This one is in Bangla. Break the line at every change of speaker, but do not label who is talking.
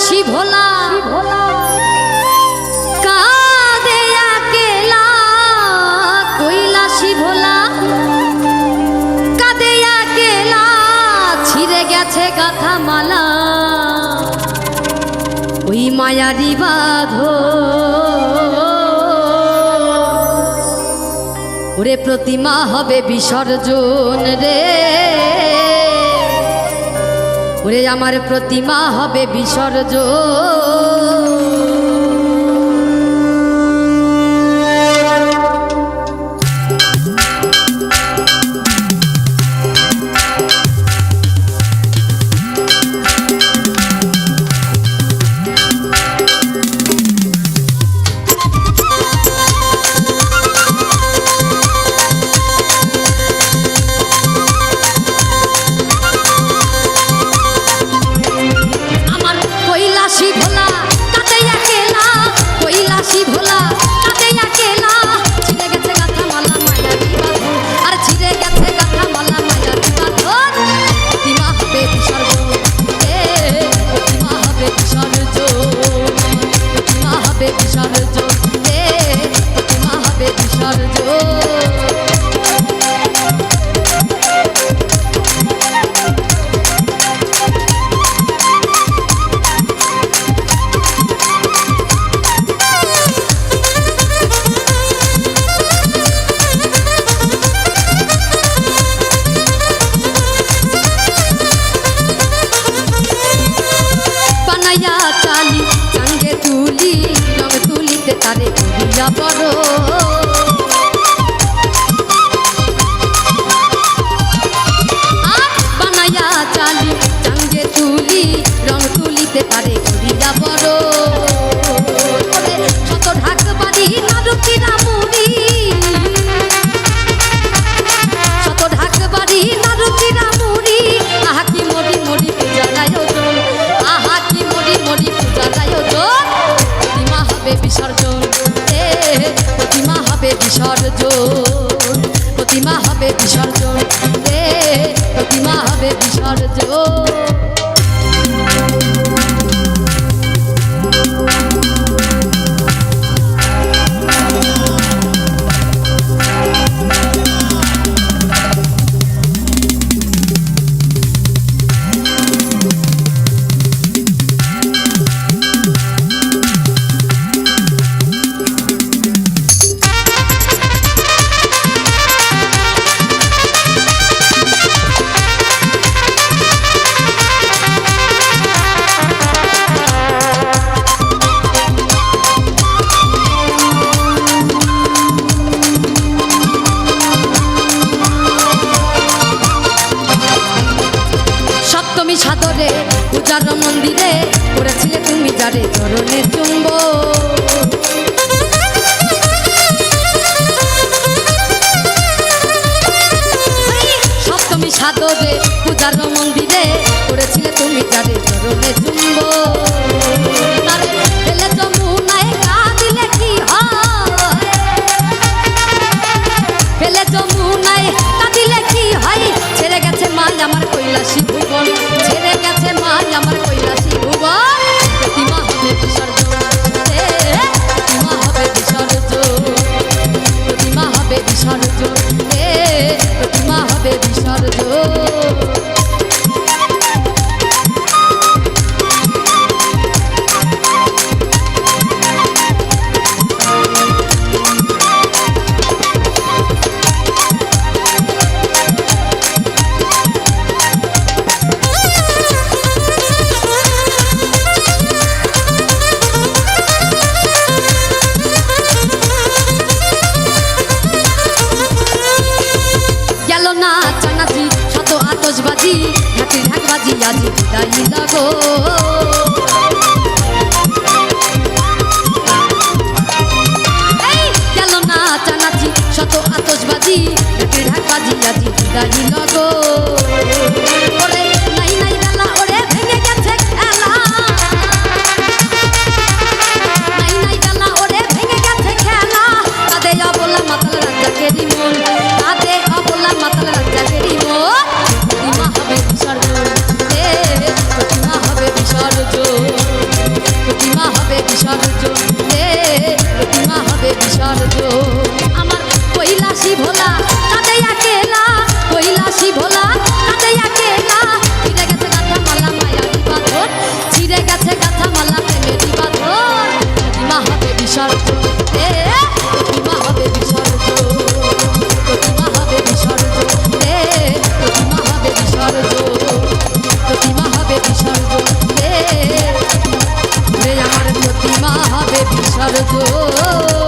কৈলাসী ভোলা কাঁদে একলা, কৈলাসী ভোলা কাঁদে একলা, ছিঁড়ে গেছে গাথা মালা ওই মায়ারি বাঁধো। ওরে প্রতিমা হবে বিসর্জন রে, ওরে আমার প্রতিমা হবে বিসর্জন। প্রতিমা হবে বিসর্জন রে, প্রতিমা হবে বিসর্জন। সাদরে পূজার মন্দিরে করেছিলে তুমি যারে চরণে চুম্ব, সপ্তমী সাদরে পূজার মন্দিরে করেছিলে তুমি যারে চরণে চুম্ব। ফেলে যমুনায় কাঁদিলে কি হয়, ফেলে যমুনায় কাঁদিলে কি হয়, ছেড়ে গেছে মাল আমার কৈলাসী ভুবন, ছেড়ে গেছে মাল আমার কৈলাসী ভুবন। প্রতিমা হবে বিসর্জন রে, প্রতিমা হবে বিসর্জন, প্রতিমা হবে বিসর্জন রে, প্রতিমা হবে বিসর্জন। না চানাচি শত আতশবাজি, ঢাকি ঢাকবাজি আজি বিদায় লাগো। গেল না চানাচি শত আতশবাজি, ঢাকি ঢাকবাজি আজি বিদায় লাগো। ওরে নাই নাই বেলা, ওরে ভেঙে গেছে খেলা, নাই নাই বেলা, ওরে ভেঙে গেছে খেলা। কাঁদে অবলা মাতাল রাজ্জাকেরই মন, কাঁদে অবলা মাতাল রাজ্জাকেরই মন। প্রতিমা হবে বিসর্জন রে, প্রতিমা হবে বিসর্জন। বিসর্জন আমার কৈলাসী ভোলা কাঁদে একেলা কৈলাসী ভোলা কাঁদে একেলা ছিঁড়ে গেছে গাথা মালা মায়ারি বাঁধন ছিঁড়ে গেছে গাথা মালা প্রেমেরই বাঁধন প্রতিমা হবে বিসর্জন প্রতিমা হবে বিসর্জন প্রতিমা হবে বিসর্জন প্রতিমা হবে বিসর্জন প্রতিমা হবে বিসর্জন আমার প্রতিমা হবে বিসর্জন